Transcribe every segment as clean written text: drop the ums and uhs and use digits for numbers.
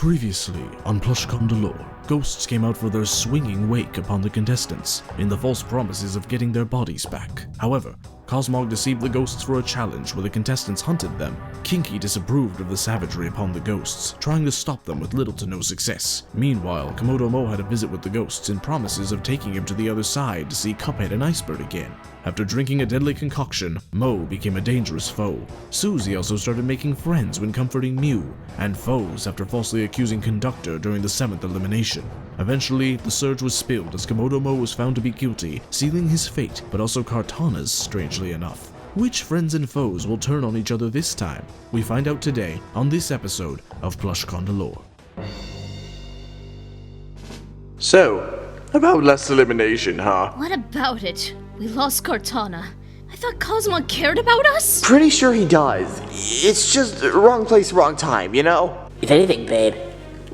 Previously on Plush Condalore, ghosts came out for their swinging wake upon the contestants, in the false promises of getting their bodies back. However, Cosmog deceived the ghosts for a challenge where the contestants hunted them. Kinky disapproved of the savagery upon the ghosts, trying to stop them with little to no success. Meanwhile, Komodo Mo had a visit with the ghosts and promises of taking him to the other side to see Cuphead and Icebird again. After drinking a deadly concoction, Mo became a dangerous foe. Susie also started making friends when comforting Mew, and foes after falsely accusing Conductor during the 7th elimination. Eventually, the surge was spilled as Komodo Mo was found to be guilty, sealing his fate, but also Kartana's, strangely enough. Which friends and foes will turn on each other this time? We find out today on this episode of Plush Condalore. So, about last elimination, huh? What about it? We lost Kartana. I thought Cosmog cared about us? Pretty sure he does. It's just wrong place, wrong time, you know? If anything, babe,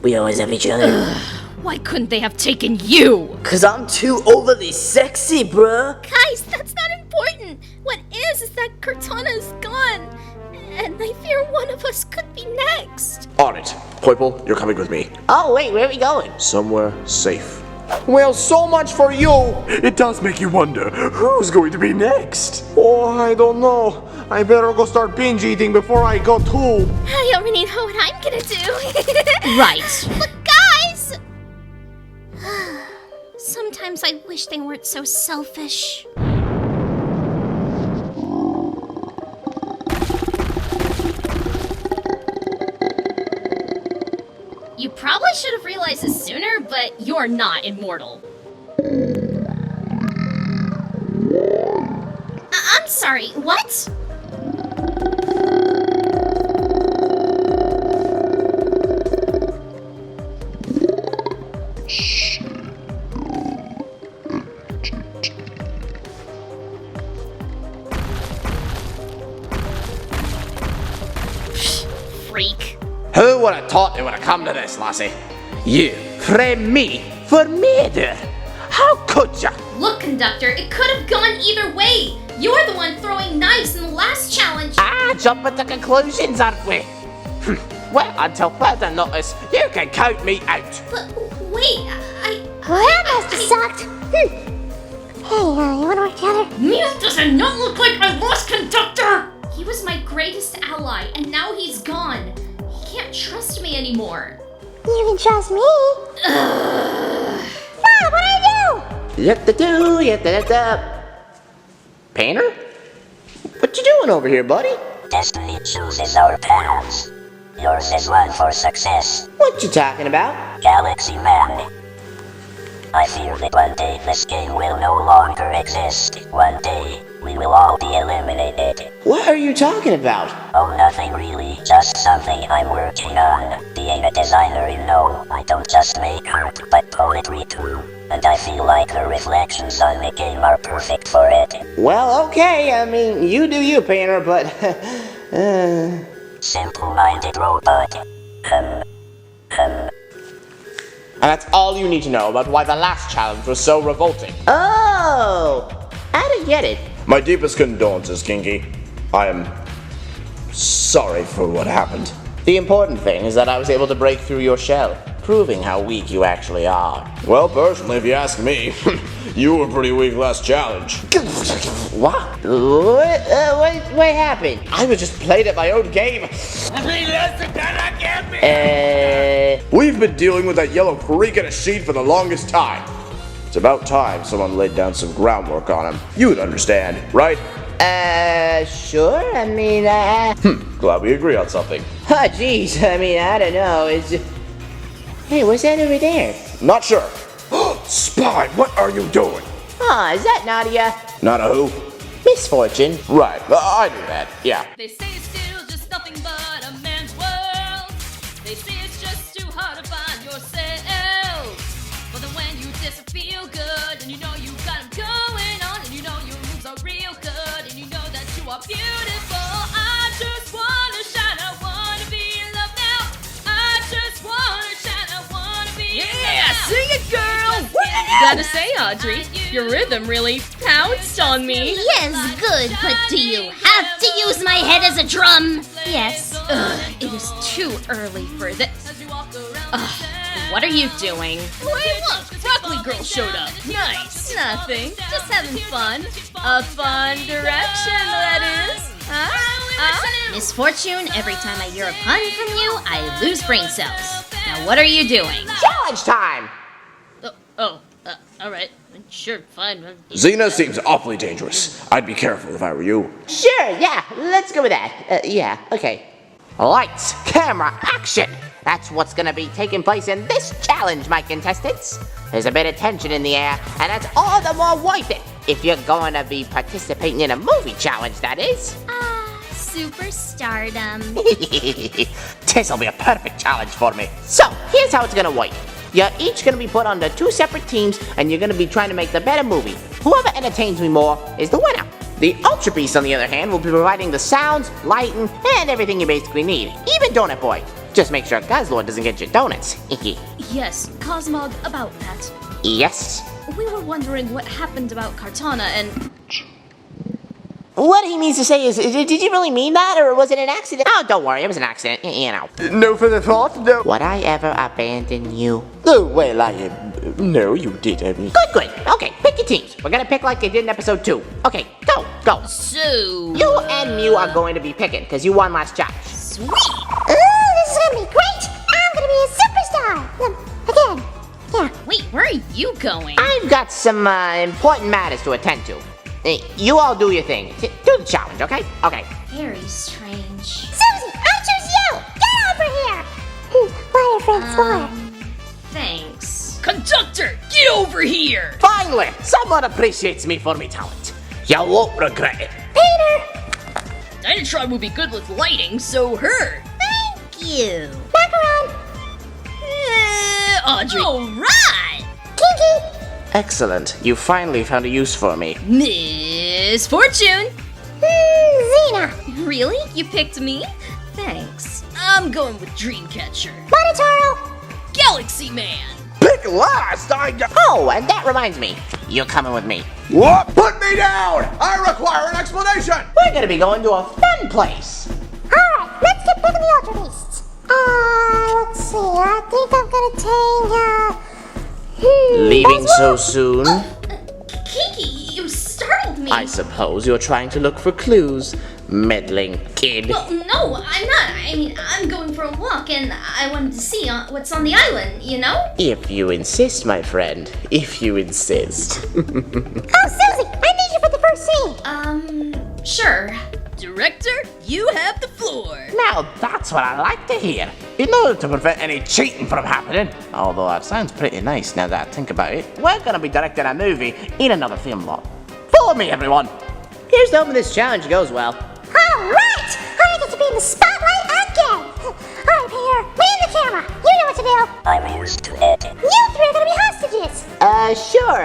we always have each other. Why couldn't they have taken you? Cause I'm too overly sexy, bruh. Guys, that's not important. What is that Kartana is gone. And I fear one of us could be next. On it. Poiple, you're coming with me. Oh, wait, where are we going? Somewhere safe. Well, so much for you! It does make you wonder, who's going to be next? Oh, I don't know. I better go start binge eating before I go too. I already know what I'm gonna do. Right. But guys! Sometimes I wish they weren't so selfish. You probably should have realized this sooner, but you're not immortal. I'm sorry, what? Freak. Who would have thought it would have come to this, lassie? You frame me for murder. How could ya? Look, Conductor, it could have gone either way. You're the one throwing knives in the last challenge. Jumping to conclusions, aren't we? Well, until further notice, you can count me out. But wait, Well, that must have sucked. Hey, you wanna work together? Mew does not look like I lost Conductor! He was my greatest ally, and now he's gone. He can't trust me anymore. You can trust me. Mom, what do I do? Painter? What you doing over here, buddy? Destiny chooses our paths. Yours is one for success. What you talking about? Galaxy Man. I fear that one day this game will no longer exist. One day, we will all be eliminated. What are you talking about? Oh, nothing really, just something I'm working on. Being a designer, you know, I don't just make art, but poetry too. And I feel like the reflections on the game are perfect for it. Well, okay, I mean, you do you, Painter, but... Simple-minded robot. And that's all you need to know about why the last challenge was so revolting. Oh! I don't get it. My deepest condolences, Kinky. I am sorry for what happened. The important thing is that I was able to break through your shell, proving how weak you actually are. Well, personally, if you ask me, you were pretty weak last challenge. What? What happened? I was just playing at my own game. We've been dealing with that yellow freak in a sheet for the longest time. It's about time someone laid down some groundwork on him. You'd understand, right? Sure, I mean, Glad we agree on something. Jeez, I mean, I don't know, it's... Hey, what's that over there? Not sure. Spy, what are you doing? Ah, is that Nadia? Not a who? Misfortune. Right, I knew that, yeah. They say it's still just nothing but a man's world. They say it's just too hard to find yourself. But then when you just feel good, and you know you got 'em going on, and you know your moves are real good, and you know that you are beautiful. I just wanna shine, I wanna be in love now. I just wanna shine, I wanna be in love now. Sing it, girl! Gotta say, Audrey, your rhythm really pounced on me. Yes, good, but do you have to use my head as a drum? Yes. Ugh, it is too early for this. Ugh, what are you doing? Wait, look, Broccoli Girl showed up. Nice. Nothing, just having fun. A fun direction, that is. Misfortune, every time I hear a pun from you, I lose brain cells. Now what are you doing? Challenge time! Alright. Sure, fine. Xena seems awfully dangerous. I'd be careful if I were you. Sure, yeah, let's go with that. Yeah, okay. Lights, camera, action! That's what's gonna be taking place in this challenge, my contestants. There's a bit of tension in the air, and that's all the more worth it if you're going to be participating in a movie challenge, that is. Superstardom. This'll be a perfect challenge for me. So, here's how it's gonna work. You're each gonna be put under 2 separate teams, and you're gonna be trying to make the better movie. Whoever entertains me more is the winner. The Ultra Beast, on the other hand, will be providing the sounds, lighting, and everything you basically need. Even Donut Boy. Just make sure Guzzlord doesn't get your donuts. Yes, Cosmog, about that. Yes? We were wondering what happened about Kartana and... What he means to say is, did you really mean that, or was it an accident? Oh, don't worry, it was an accident, you know. No further thought? No. Would I ever abandon you? Oh, well, no, you didn't. Good. Okay, pick your teams. We're gonna pick like they did in episode 2. Okay, go. So... You and Mew are going to be picking, because you won last challenge. Sweet! Ooh, this is gonna be great! I'm gonna be a superstar! Again. Yeah. Wait, where are you going? I've got some important matters to attend to. You all do your thing. Do the challenge, okay? Okay. Very strange. Susie, I choose you! Get over here! What are friends for? Thanks. Conductor, get over here! Finally, someone appreciates me for my talent. You won't regret it. Peter! Dynatron would be good with lighting, so her. Thank You. Macaron! Audrey. Alright! Kinky! Excellent. You finally found a use for me. Miss Fortune! Xena! Really? You picked me? Thanks. I'm going with Dreamcatcher. Monotaro! Galaxy Man! Pick last! Oh, and that reminds me. You're coming with me. What? Put me down! I require an explanation! We're gonna be going to a fun place. Alright, let's get picking the Ultra Beasts. Let's see, I think I'm gonna take, Leaving so soon? Kiki, you startled me. I suppose you're trying to look for clues, meddling kid. Well, no, I'm not. I mean, I'm going for a walk and I wanted to see what's on the island, you know? If you insist, my friend. If you insist. Oh, Susie, I need you for the first scene. Sure. Director, you have the floor. Now that's what I like to hear. In order to prevent any cheating from happening, although that sounds pretty nice now that I think about it, we're gonna be directing a movie in another film lot. Follow me, everyone. Here's to hoping this challenge goes well. Alright! I get to be in the spotlight again! Alright, Peter, me and the camera. You know what to do. I'm used to it. You 3 are gonna be hostages. Sure,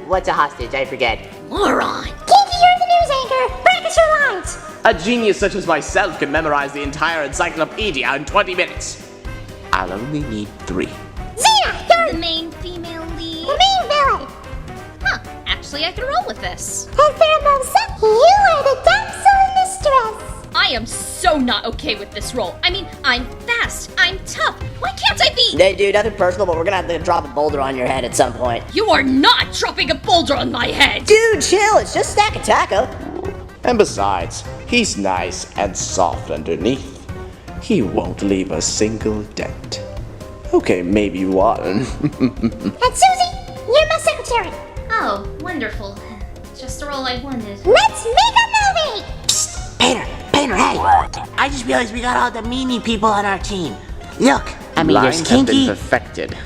what's a hostage? I forget. Moron. Kinky, you're the news anchor. Practice your lines. A genius such as myself can memorize the entire encyclopedia in 20 minutes. I'll only need 3. Xena, you're The main female the lead. main villain. Huh, actually, I can roll with this. And Pheromosa, you are the damsel in distress. I am so not okay with this role. I mean, I'm fast, I'm tough. Why can't I be? Hey, dude, nothing personal, but we're gonna have to drop a boulder on your head at some point. You are not dropping a boulder on my head. Dude, chill, it's just a stack of taco. And besides, he's nice and soft underneath. He won't leave a single dent. Okay, maybe one. And Susie, you're my secretary. Oh, wonderful. Just the role I wanted. Let's make a movie. Peter, hey! What? I just realized we got all the meanie people on our team. Look, I mean, Lines there's have been Kinky, perfected.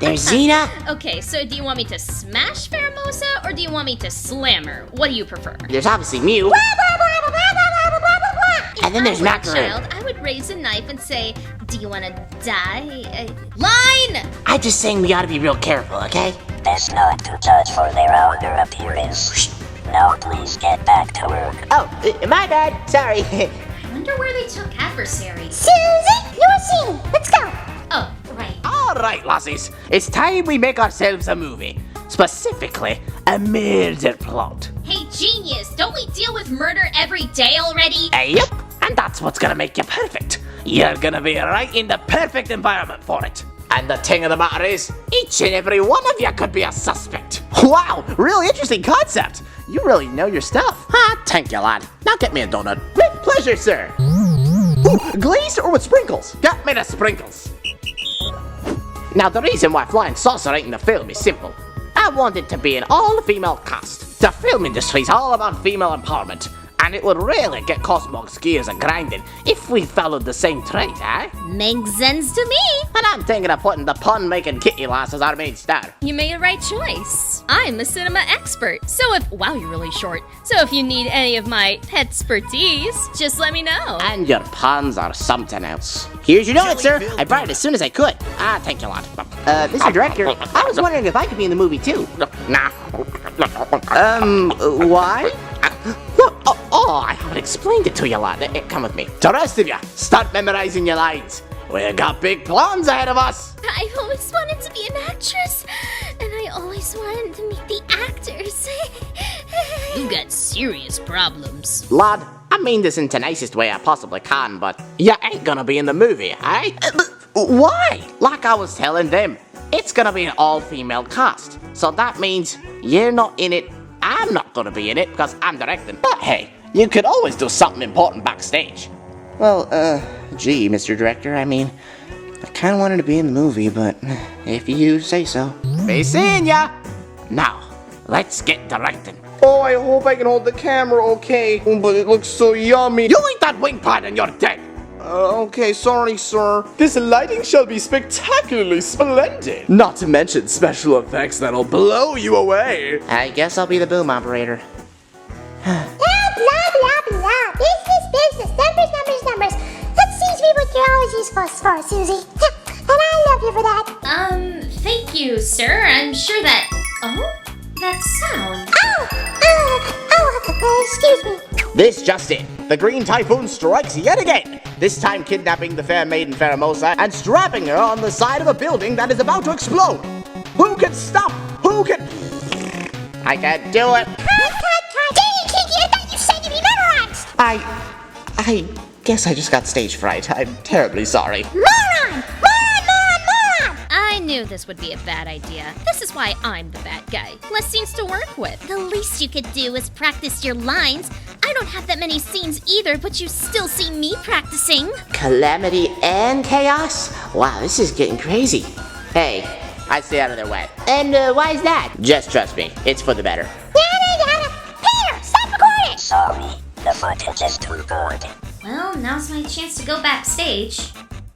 there's Xena, Okay, so do you want me to smash Pheromosa or do you want me to slam her? What do you prefer? there's obviously Mew, Blah, blah, blah, blah, blah, blah, blah, blah, blah. and then there's If I were a Macaroon. child, I would raise a knife and say, do you want to die? Line! I'm just saying we ought to be real careful, okay? Best not to judge for their outer appearance. Now please get back to work. Oh, my bad. Sorry. I wonder where they took adversaries. Susie, your scene. Let's go. Oh, right. All right, lassies. It's time we make ourselves a movie. Specifically, a murder plot. Hey, genius, don't we deal with murder every day already? Yep, and that's what's gonna make you perfect. You're gonna be right in the perfect environment for it. And the thing of the matter is, each and every one of you could be a suspect. Wow, really interesting concept. You really know your stuff. Thank you, lad. Now get me a donut. With pleasure, sir. Ooh, glazed or with sprinkles? Get me the sprinkles. Now, the reason why Flying Saucer ain't in the film is simple. I want it to be an all-female cast. The film industry's all about female empowerment. And it would really get Cosmog's gears a-grinding if we followed the same trade, eh? Makes sense to me. And I'm thinking of putting the pun-making Kitty Lass as our main star. You made the right choice. I'm a cinema expert. Wow, you're really short. So if you need any of my expertise, just let me know. And your puns are something else. Here's your donut, sir. I brought it as soon as I could. Thank you, lad. Mr. Director, I was wondering if I could be in the movie, too. Nah. Why? I haven't explained it to you, lad. Come with me. The rest of you, start memorizing your lines. We got big plans ahead of us. I've always wanted to be an actress, and I always wanted to meet the actors. You got serious problems. Lad, I mean this in the nicest way I possibly can, but you ain't gonna be in the movie, eh? Why? Like I was telling them, it's gonna be an all-female cast. So that means you're not in it. I'm not gonna be in it because I'm directing. But hey, you could always do something important backstage. Well, gee, Mr. Director, I mean, I kinda wanted to be in the movie, but if you say so. Be seeing ya! Now, let's get directing. Oh, I hope I can hold the camera okay. But it looks so yummy. You eat that wing pad and you're dead! Okay, sorry, sir. This lighting shall be spectacularly splendid. Not to mention special effects that'll blow you away. I guess I'll be the boom operator. Blah, blah, blah, blah. Business. Numbers. Let's see what you're always useful for, Susie. And I love you for that. Thank you, sir. I'm sure that... Oh? That sound. Excuse me. This just in. The Green Typhoon strikes yet again. This time kidnapping the fair maiden Faramosa and strapping her on the side of a building that is about to explode. Who can stop? Who can... I can't do it. Cut. Dang it, Kiki, I thought you said you'd be memorized. I guess I just got stage fright. I'm terribly sorry. Moron! I knew this would be a bad idea. This is why I'm the bad guy. Less scenes to work with. The least you could do is practice your lines. I don't have that many scenes either, but you still see me practicing. Calamity and chaos? Wow, this is getting crazy. Hey, I stay out of their way. And why is that? Just trust me, it's for the better. Yada. Peter, stop recording! Sorry, the footage is too good. Well, now's my chance to go backstage.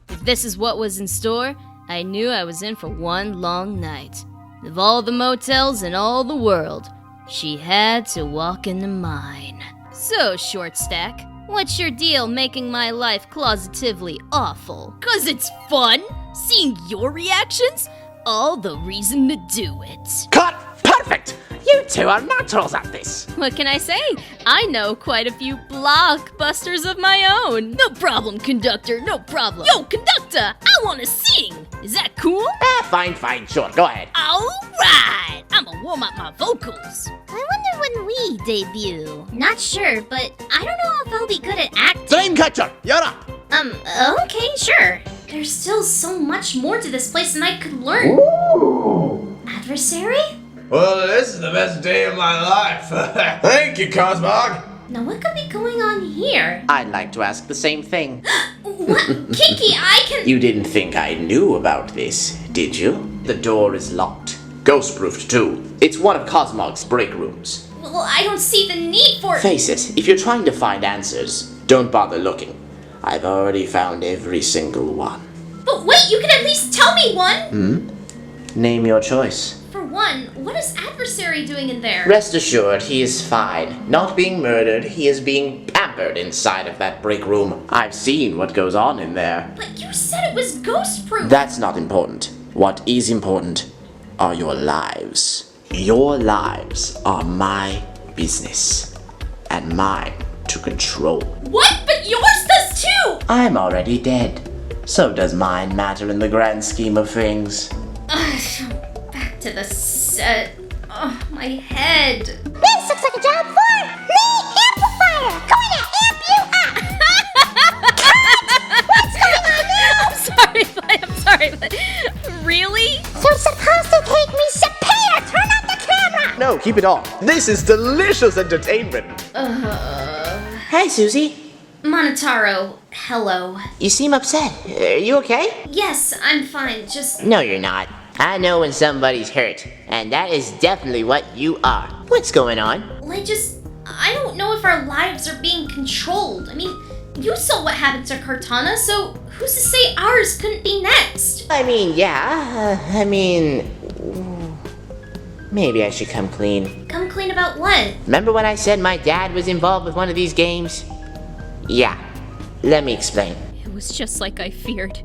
If this is what was in store, I knew I was in for one long night. Of all the motels in all the world, she had to walk into mine. So, Short Stack, what's your deal making my life closetively awful? 'Cause it's fun? Seeing your reactions? All the reason to do it. Cut! Perfect! You two are naturals at this. What can I say? I know quite a few blockbusters of my own. No problem, conductor, no problem. Yo, conductor, I wanna sing. Is that cool? Fine, sure, go ahead. Alright! I'ma warm up my vocals. I wonder when we debut. Not sure, but I don't know if I'll be good at acting. Dreamcatcher, you're up! Okay, sure. There's still so much more to this place than I could learn. Ooh. Adversary? Well, this is the best day of my life. Thank you, Cosmog. Now what could be going on here? I'd like to ask the same thing. What? Kiki, I can... You didn't think I knew about this, did you? The door is locked. Ghost-proofed, too. It's one of Cosmog's break rooms. Well, I don't see the need for... Face it, if you're trying to find answers, don't bother looking. I've already found every single one. But wait, you can at least tell me one! Name your choice. For one, what is Adversary doing in there? Rest assured, he is fine. Not being murdered, he is being pampered inside of that break room. I've seen what goes on in there. But you said it was ghost-proof! That's not important. What is important are your lives. Your lives are my business. And mine to control. What? But yours does too! I'm already dead. So does mine matter in the grand scheme of things? Back to the set. Oh, my head. This looks like a job for me, Amplifier. Going to amp you up. What's going on now? I'm sorry, but really? You're supposed to take me Peter, turn off the camera. No, keep it on. This is delicious entertainment. Hey, Susie. Monotaro, hello. You seem upset. Are you okay? Yes, I'm fine. Just No, you're not. I know when somebody's hurt, and that is definitely what you are. What's going on? I don't know if our lives are being controlled. I mean, you saw what happened to Cortana, so who's to say ours couldn't be next? Maybe I should come clean. Come clean about what? Remember when I said my dad was involved with one of these games? Yeah, let me explain. It was just like I feared.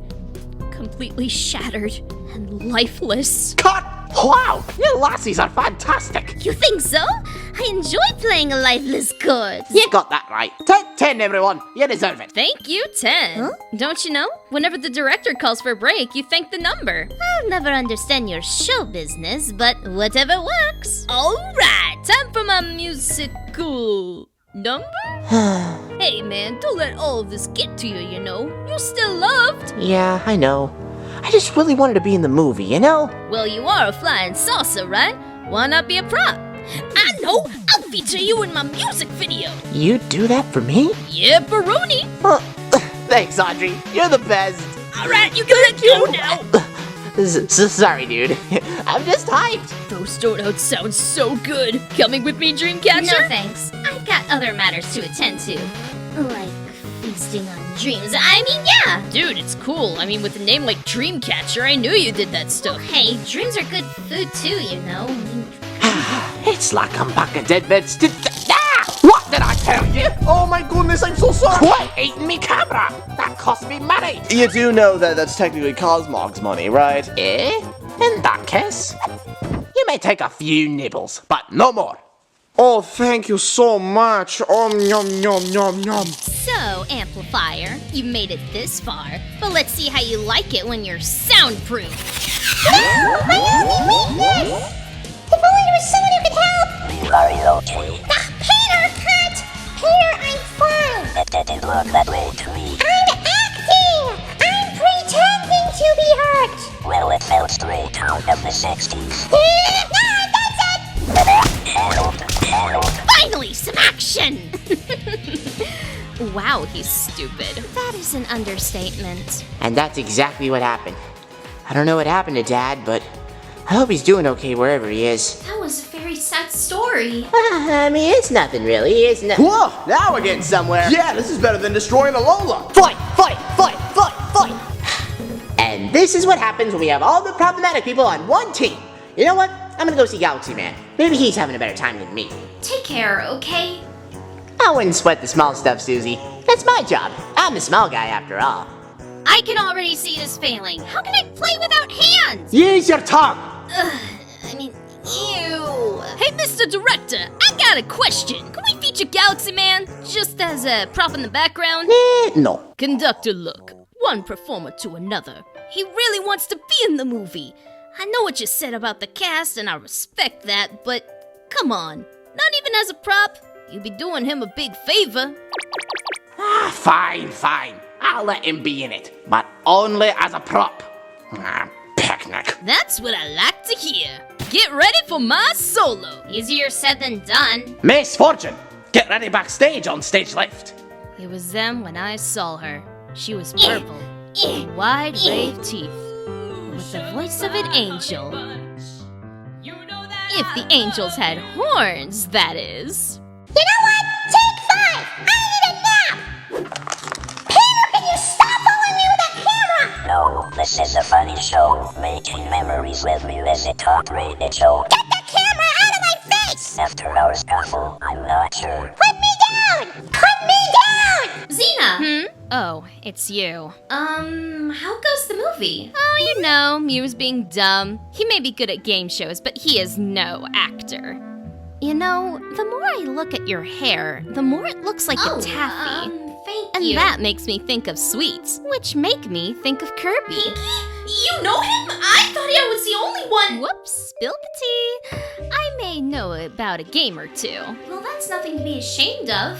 Completely shattered and lifeless. Cut! Wow, your lassies are fantastic! You think so? I enjoy playing a lifeless god. You got that right. 10, everyone. You deserve it. Thank you, 10. Don't you know? Whenever the director calls for a break, you thank the number. I'll never understand your show business, but whatever works. Alright, time for my musical number? Hey man, don't let all of this get to you, you know? You're still loved. Yeah, I know. I just really wanted to be in the movie, you know? Well, you are a flying saucer, right? Why not be a prop? I know! I'll feature you in my music video! You do that for me? Yeah, Baroni! Thanks, Audrey. You're the best. Alright, you gotta go now! Sorry, dude. I'm just hyped. Those donuts sound so good! Coming with me, Dreamcatcher? No thanks. I've got other matters to attend to. Like feasting on dreams. I mean, yeah! Dude, it's cool. I mean, with a name like Dreamcatcher, I knew you did that stuff. Hey, dreams are good food too, you know? I mean, It's like I'm back at Dead Beds. What did I tell you? Oh my goodness, I'm so sorry. Quit eating me camera! That cost me money! You do know that that's technically Cosmog's money, right? Eh? In that case, you may take a few nibbles, but no more. Oh, thank you so much. Yum, yum, yum, yum. So, Amplifier, you made it this far, but let's see how you like it when you're soundproof. If only there was someone who could help. Are you okay? Peter, cut. Peter, I'm fine. It didn't look that way to me. I'm acting. I'm pretending to be hurt. Well, it felt straight out of the 60s. Help. Finally, some action! Wow, he's stupid. That is an understatement. And that's exactly what happened. I don't know what happened to Dad, but I hope he's doing okay wherever he is. that was a very sad story. I mean, it's nothing really, it's not. Whoa, now we're getting somewhere. Yeah, this is better than destroying a Lola. Fight! And this is what happens when we have all the problematic people on one team. You know what? I'm gonna go see Galaxy Man. Maybe he's having a better time than me. Take care, okay? I wouldn't sweat the small stuff, Susie. That's my job. I'm the small guy after all. I can already see this failing. How can I play without hands? Use your tongue. I mean, ew. Hey, Mr. Director, I got a question. Can we feature Galaxy Man just as a prop in the background? No. Conductor, look. One performer to another. He really wants to be in the movie. I know what you said about the cast, and I respect that, but come on. Not even as a prop. You'd be doing him a big favor. Fine. I'll let him be in it, but only as a prop. Picnic. That's what I like to hear. Get ready for my solo. Easier said than done. Miss Fortune, get ready backstage on stage left. It was then when I saw her. She was purple, wide rave teeth, with the voice of an angel. If the angels had horns, that is. You know what? Take 5. I need a nap. Peter, can you stop following me with that camera? No, this is a funny show. Making memories with me is a top-rated show. Get the camera out of my face. After our scuffle, I'm not sure. Put me down. Put me down. Xena! Oh, it's you. How goes the movie? Oh, you know, Mew's being dumb. He may be good at game shows, but he is no actor. You know, the more I look at your hair, the more it looks like a taffy. Thank And you. that makes me think of sweets, which make me think of Kirby. You know him? I thought I was the only everyone! Whoops, spilled the tea. I may know about a game or two. Well, that's nothing to be ashamed of.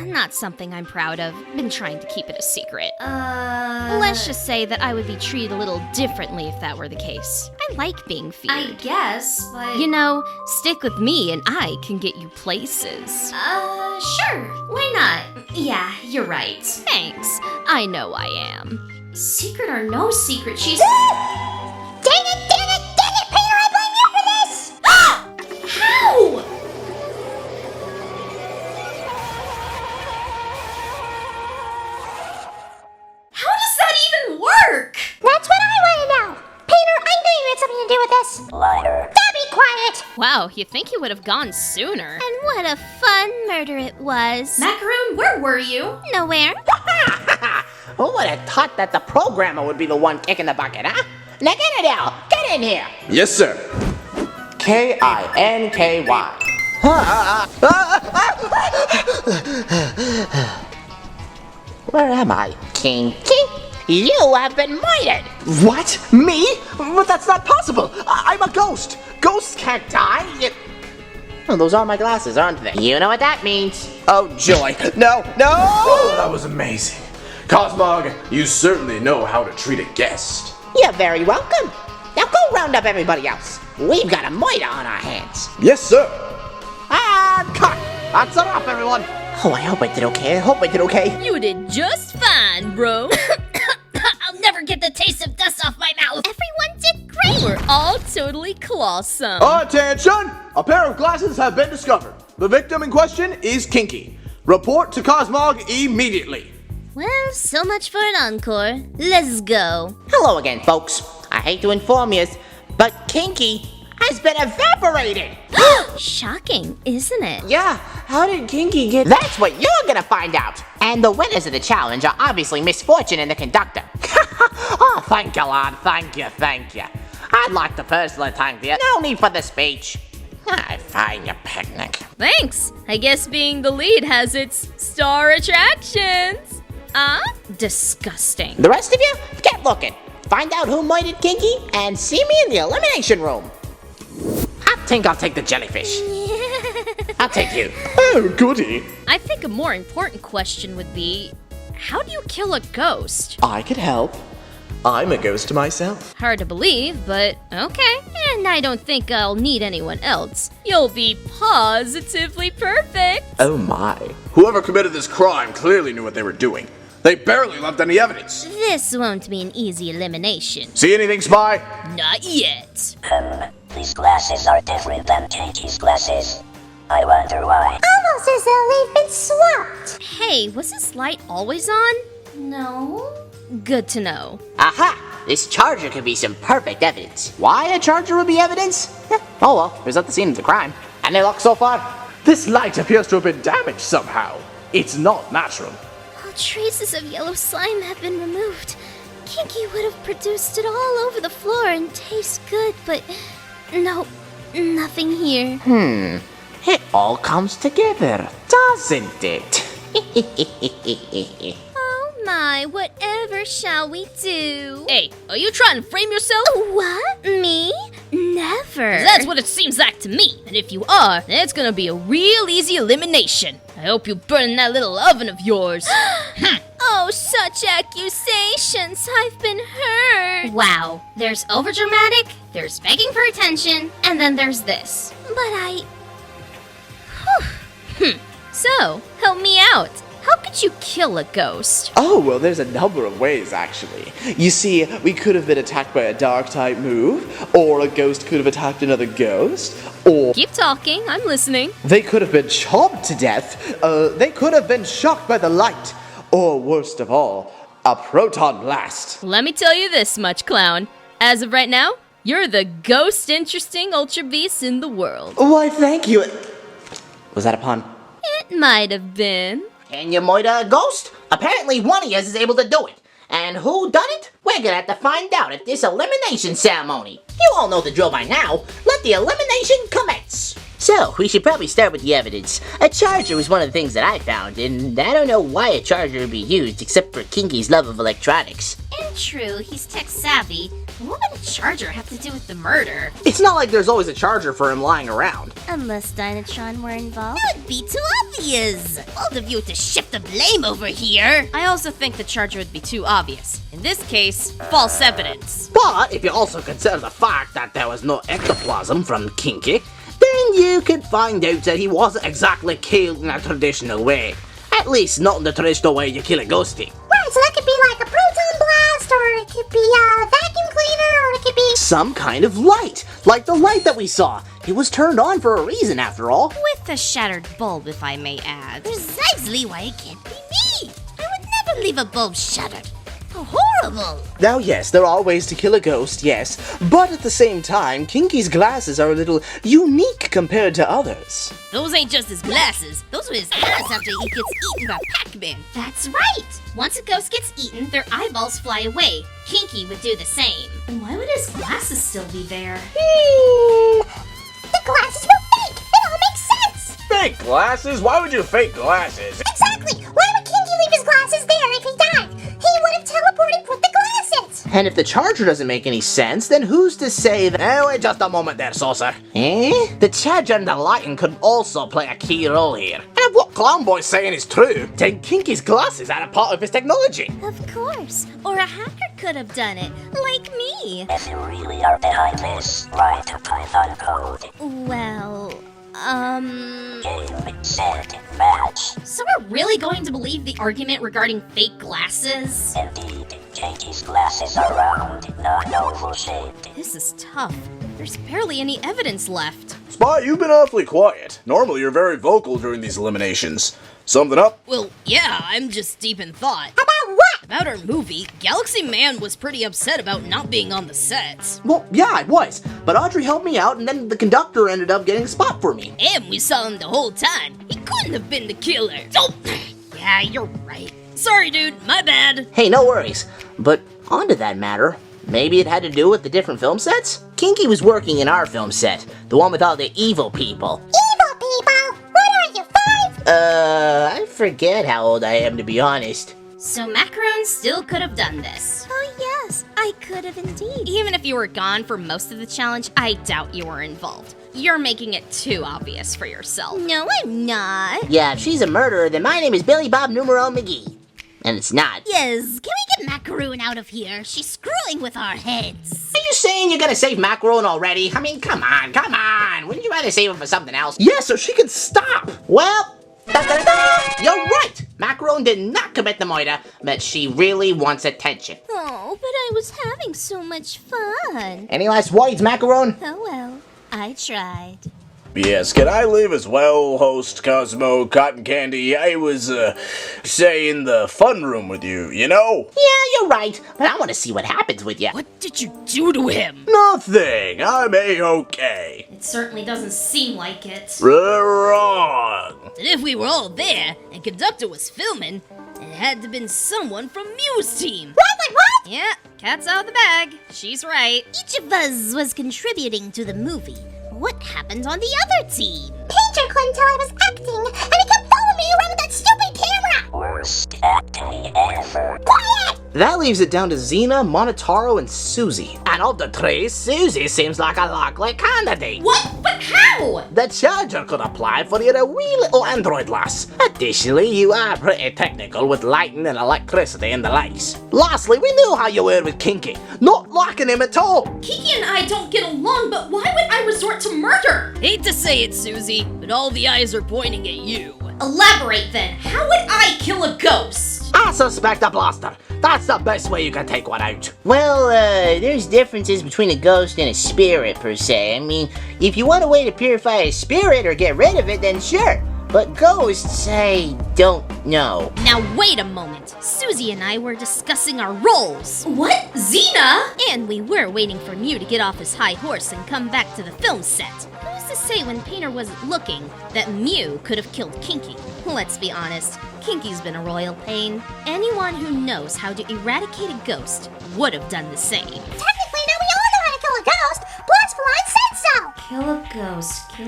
Not something I'm proud of. Been trying to keep it a secret. Uh... Let's just say that I would be treated a little differently if that were the case. I like being feared. I guess, but... You know, stick with me and I can get you places. Sure. Why not? Yeah, you're right. Thanks. I know I am. Secret or no secret, she's... Dang it, Peter, I blame you for this! How? How does that even work? That's what I want to know. Peter, I knew you had something to do with this. Liar. Now be quiet. Wow, you think you would have gone sooner? And what a fun murder it was. Macaroon, where were you? Nowhere. Who would have thought that the programmer would be the one kicking the bucket, huh? Now get it out! Get in here! Yes, sir. Kinky. Where am I? Kinky? You have been murdered! What? Me? But that's not possible. I'm a ghost. Ghosts can't die. Oh, those are my glasses, aren't they? You know what that means. Oh, joy. No. Oh, that was amazing. Cosmog, you certainly know how to treat a guest. You're very welcome. Now go round up everybody else. We've got a murder on our hands. Yes, sir. And cut! That's enough, everyone. Oh, I hope I did okay. You did just fine, bro. I'll never get the taste of dust off my mouth. Everyone did great. We're all totally colossal. Attention! A pair of glasses have been discovered. The victim in question is Kinky. Report to Cosmog immediately. Well, so much for an encore. Let's go. Hello again, folks. I hate to inform you, but Kinky has been evaporated. Shocking, isn't it? Yeah, how did Kinky get... That's what you're gonna find out. And the winners of the challenge are obviously Misfortune and the conductor. Oh, thank you, lad. Thank you. I'd like to personally thank you. No need for the speech. I find your picnic. Thanks. I guess being the lead has its star attractions. Disgusting. The rest of you, get looking. Find out who murdered Kinky and see me in the elimination room. I think I'll take the jellyfish. I'll take you. Oh, goody. I think a more important question would be, how do you kill a ghost? I could help. I'm a ghost myself. Hard to believe, but okay. And I don't think I'll need anyone else. You'll be positively perfect. Oh my. Whoever committed this crime clearly knew what they were doing. They barely left any evidence. This won't be an easy elimination. See anything, Spy? Not yet. These glasses are different than Kinky's glasses. I wonder why. Almost as though they've been swapped. Hey, was this light always on? No. Good to know. Aha! This charger could be some perfect evidence. Why a charger would be evidence? Oh well, there's not the scene of the crime. Any luck so far? This light appears to have been damaged somehow. It's not natural. All traces of yellow slime have been removed. Kinky would have produced it all over the floor and tastes good, but no, nothing here. It all comes together, doesn't it? Oh my, whatever shall we do? Hey, are you trying to frame yourself? What? Me? Never. That's what it seems like to me. And if you are, then it's gonna be a real easy elimination. I hope you burn in that little oven of yours. Oh, such accusations. I've been hurt. Wow. There's overdramatic, there's begging for attention, and then there's this. But I... So, help me out. How could you kill a ghost? Oh, well, there's a number of ways, actually. You see, we could have been attacked by a dark-type move, or a ghost could have attacked another ghost, or Keep talking, I'm listening. they could have been chopped to death, they could have been shocked by the light, or worst of all, a proton blast. Let me tell you this much, clown. As of right now, you're the most interesting Ultra Beast in the world. Why, thank you. Was that a pun? It might have been. Can you murder a ghost? Apparently one of us is able to do it. And who done it? We're gonna have to find out at this elimination ceremony. You all know the drill by now. Let the elimination commence. So, we should probably start with the evidence. A charger was one of the things that I found, and I don't know why a charger would be used except for Kinky's love of electronics. And true, he's tech savvy. But what would a charger have to do with the murder? It's not like there's always a charger for him lying around. Unless Dynatron were involved. It would be too obvious. Bold of you to shift the blame over here. I also think the charger would be too obvious. In this case, false evidence. But if you also consider the fact that there was no ectoplasm from Kinky, then you could find out that he wasn't exactly killed in a traditional way. At least not in the traditional way you kill a ghostie. Right, so that could be like a proton blast, or it could be a vacuum cleaner, or it could be... Some kind of light, like the light that we saw. It was turned on for a reason after all. With a shattered bulb, if I may add. Precisely why it can't be me. I would never leave a bulb shuttered. How horrible. Now, yes, there are ways to kill a ghost, yes, but at the same time, Kinky's glasses are a little unique compared to others. Those ain't just his glasses. Those are his eyes after he gets eaten by Pac-Man. That's right! Once a ghost gets eaten, their eyeballs fly away. Kinky would do the same. Then why would his glasses still be there? The glasses were fake! It all makes sense! Fake glasses? Why would you fake glasses? Exactly! Why would Kinky leave his glasses there if he died? He would have teleported with the glasses! And if the charger doesn't make any sense, then who's to say that... Oh, wait just a moment there, Saucer. Eh? The charger and the lighting could also play a key role here. And if what Clown Boy's saying is true, then Kinky's glasses are a part of his technology. Of course. Or a hacker could have done it. Like me. If you really are behind this, write a Python code. Well, Game, set, match. So we're really going to believe the argument regarding fake glasses? Indeed, Katie's glasses are round, not oval shaped. This is tough. There's barely any evidence left. Spy, you've been awfully quiet. Normally you're very vocal during these eliminations. Something up? Well, yeah, I'm just deep in thought. About what? About our movie, Galaxy Man was pretty upset about not being on the set. Well, yeah, I was. But Audrey helped me out, and then the conductor ended up getting a spot for me. And we saw him the whole time. He couldn't have been the killer. Oh, yeah, you're right. Sorry, dude, my bad. Hey, no worries. But onto that matter, maybe it had to do with the different film sets? Kinky was working in our film set, the one with all the evil people. Evil people! What are you, 5? I forget how old I am, to be honest. So Macaron still could have done this. Oh yes, I could have indeed. Even if you were gone for most of the challenge, I doubt you were involved. You're making it too obvious for yourself. No, I'm not. Yeah, if she's a murderer, then my name is Billy Bob Numero McGee. And it's not. Yes, can we get Macaroon out of here? She's screwing with our heads. Are you saying you're gonna save Macaron already? I mean, come on. Wouldn't you rather save him for something else? Yeah, so she can stop. Well, you're right! Macaron did not commit the murder, but she really wants attention. Oh, but I was having so much fun. Any last words, Macaron? Oh well, I tried. Yes, can I leave as well, host Cosmo Cotton Candy? I was, say, in the fun room with you, you know? Yeah, you're right, but I want to see what happens with you. What did you do to him? Nothing. I'm A-okay. It certainly doesn't seem like it. Wrong. And if we were all there, and Conductor was filming, it had to been someone from Mew's team. What? Yeah, cat's out of the bag. She's right. Each of us was contributing to the movie. What happened on the other team? Painter couldn't tell I was acting, and he kept following me around with that stupid camera! Worst acting ever. Quiet! That leaves it down to Xena, Monotaro, and Susie. And of the three, Susie seems like a likely candidate. What? But how? The charger could apply for your wee little android lass. Additionally, you are pretty technical with lighting and electricity and the likes. Lastly, we knew how you were with Kinky, not liking him at all. Kiki and I don't get along, but why would I resort to murder? Hate to say it, Susie, but all the eyes are pointing at you. Elaborate then. How would I kill a ghost? I suspect a blaster. That's the best way you can take one out. Well, there's differences between a ghost and a spirit, per se. I mean, if you want a way to purify a spirit or get rid of it, then sure. But ghosts, I don't know. Now wait a moment. Susie and I were discussing our roles. What? Xena? And we were waiting for Mew to get off his high horse and come back to the film set. Who's to say when Painter wasn't looking that Mew could have killed Kinky? Let's be honest, Kinky's been a royal pain. Anyone who knows how to eradicate a ghost would have done the same. Technically, now we all know how to kill a ghost. Bloodspline said so! Kill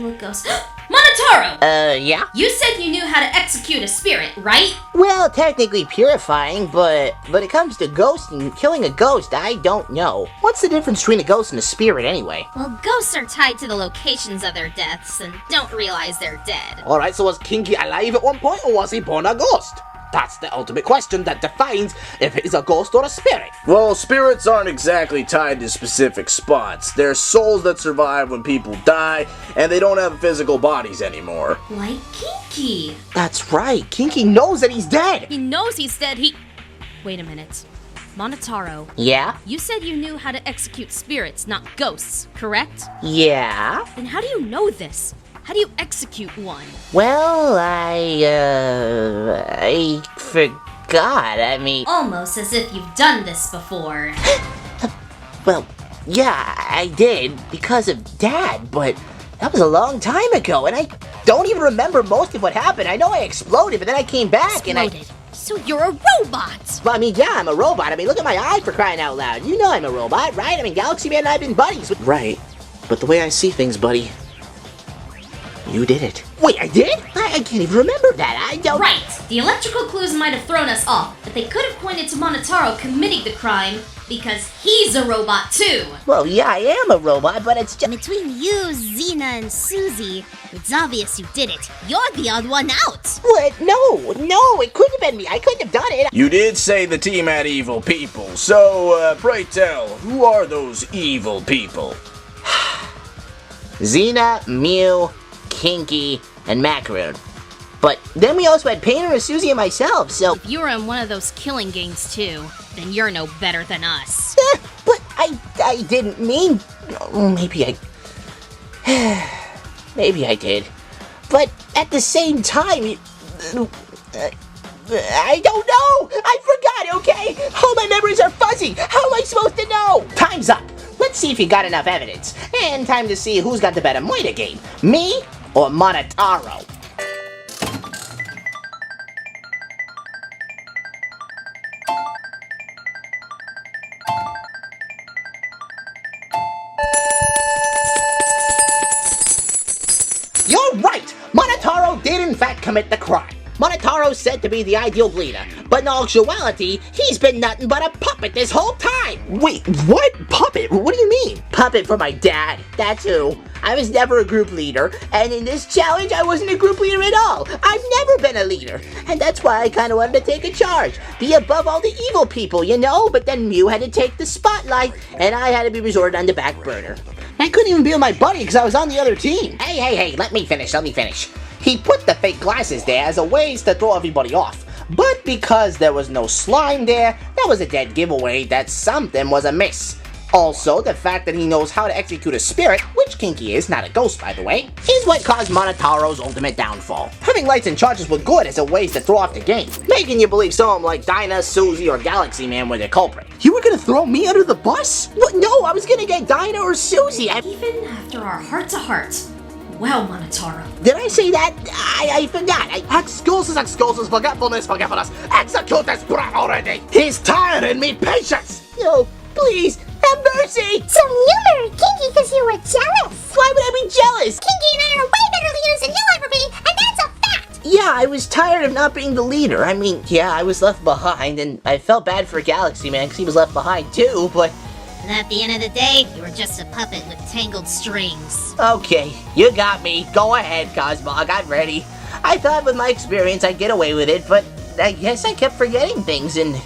a ghost. Monotaro! Yeah? You said you knew how to execute a spirit, right? Well, technically purifying, but when it comes to ghosts and killing a ghost, I don't know. What's the difference between a ghost and a spirit anyway? Well, ghosts are tied to the locations of their deaths and don't realize they're dead. Alright, so was Kinky alive at one point, or was he born a ghost? That's the ultimate question that defines if he's a ghost or a spirit. Well, spirits aren't exactly tied to specific spots. They're souls that survive when people die, and they don't have physical bodies anymore. Like Kinky. That's right, Kinky knows that he's dead! He knows he's dead, Wait a minute. Monotaro, Yeah? you said you knew how to execute spirits, not ghosts, correct? Yeah? Then how do you know this? How do you execute one? Well, I forgot, I mean... Almost as if you've done this before. Well, yeah, I did, because of Dad, but that was a long time ago, and I don't even remember most of what happened. I know I exploded, but then I came back, and Exploded. So you're a robot! Well, I mean, yeah, I'm a robot. I mean, look at my eye for crying out loud. You know I'm a robot, right? I mean, Galaxy Man and I have been buddies. Right, but the way I see things, buddy, you did it. Wait, I did? I can't even remember that. I don't... Right. The electrical clues might have thrown us off, but they could have pointed to Monotaro committing the crime because he's a robot too. Well, yeah, I am a robot, but it's just... Between you, Xena, and Susie, it's obvious you did it. You're the odd one out! What? No, it couldn't have been me. I couldn't have done it. You did say the team had evil people, so, pray tell, who are those evil people? Xena, Mew, Kinky, and Macaroon. But then we also had Painter, Susie, and myself, so... If you were in one of those killing gangs too, then you're no better than us. But I didn't mean... Maybe I did. But at the same time... I don't know! I forgot, okay? All my memories are fuzzy! How am I supposed to know? Time's up! Let's see if you got enough evidence. And time to see who's got the better Moida game. Me or Monotaro? You're right! Monotaro did in fact commit the crime. Monotaro's said to be the ideal leader, but in actuality, he's been nothing but a puppet this whole time! Wait, what? Puppet? What do you mean? Puppet for my dad, that's who. I was never a group leader, and in this challenge, I wasn't a group leader at all. I've never been a leader, and that's why I kinda wanted to take a charge. Be above all the evil people, you know? But then Mew had to take the spotlight, and I had to be resorted on the back burner. I couldn't even be with my buddy because I was on the other team. Hey, let me finish. He put the fake glasses there as a ways to throw everybody off. But because there was no slime there, that was a dead giveaway that something was amiss. Also, the fact that he knows how to execute a spirit, which Kinky is, not a ghost by the way, is what caused Monotaro's ultimate downfall. Having lights and charges were good as a ways to throw off the game, making you believe someone like Dinah, Susie, or Galaxy Man were the culprit. You were gonna throw me under the bus? What? No, I was gonna get Dinah or Susie. Even after our heart-to-heart. Wow, Monotaro. Did I say that? I forgot. Excuses, forgetfulness. Execute this brat already. He's tiring me patience. No, please, have mercy. So you married Kinky because you were jealous. Why would I be jealous? Kinky and I are way better leaders than you'll ever be, and that's a fact. Yeah, I was tired of not being the leader. I mean, yeah, I was left behind, and I felt bad for Galaxy Man because he was left behind too, but... And at the end of the day, you were just a puppet with tangled strings. Okay, you got me. Go ahead, Cosmog, I'm ready. I thought with my experience I'd get away with it, but I guess I kept forgetting things and...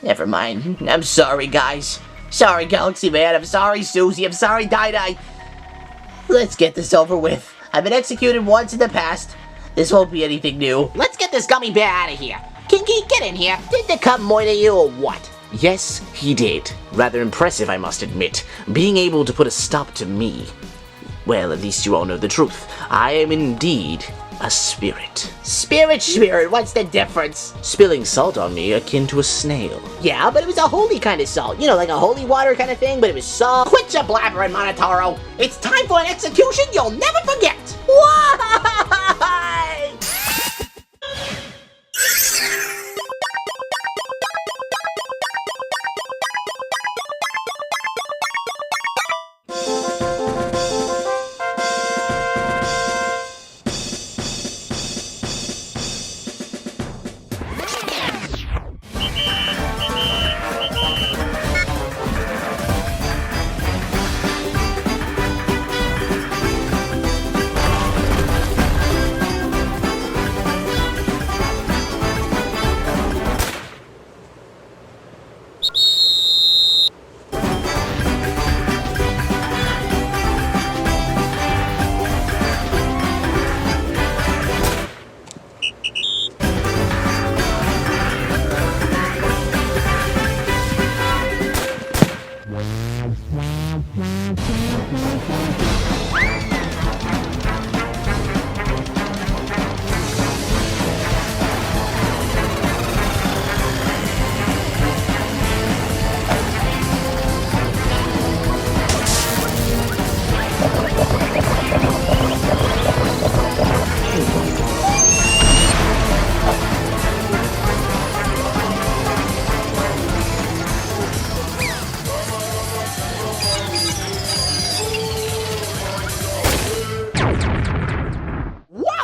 Never mind. I'm sorry, guys. Sorry, Galaxy Man. I'm sorry, Susie. I'm sorry, Dinah. Let's get this over with. I've been executed once in the past. This won't be anything new. Let's get this gummy bear out of here. Kinky, get in here. Did the cup moita you or what? Yes, he did. Rather impressive, I must admit. Being able to put a stop to me. Well, at least you all know the truth. I am indeed a spirit. Spirit, what's the difference? Spilling salt on me akin to a snail. Yeah, but it was a holy kind of salt. You know, like a holy water kind of thing, but it was salt. Quit your blabbering, Monotaro. It's time for an execution you'll never forget. Why?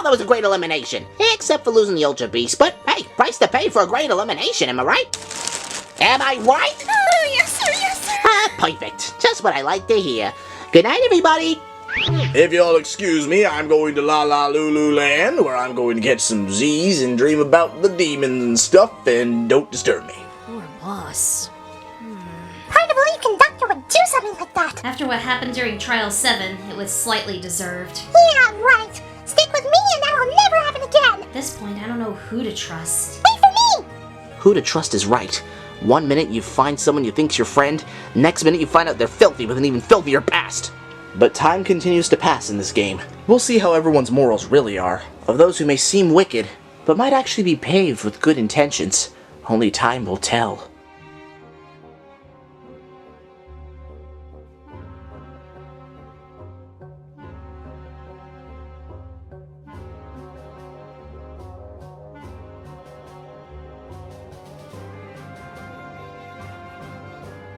that was a great elimination. Except for losing the Ultra Beast, but hey, price to pay for a great elimination, am I right? Am I right? Oh, yes, sir, yes, sir. Ah, perfect. Just what I like to hear. Good night, everybody. If you'll excuse me, I'm going to La La Lulu Land, where I'm going to get some Z's and dream about the demons and stuff, and don't disturb me. Poor boss. Hard to believe Conductor would do something like that. After what happened during Trial 7, it was slightly deserved. Yeah, right. Stick with me and that'll never happen again. At this point, I don't know who to trust. Wait for me. Who to trust is right. One minute you find someone you think's your friend, next minute you find out they're filthy with an even filthier past. But time continues to pass in this game. We'll see how everyone's morals really are. Of those who may seem wicked, but might actually be paved with good intentions. Only time will tell.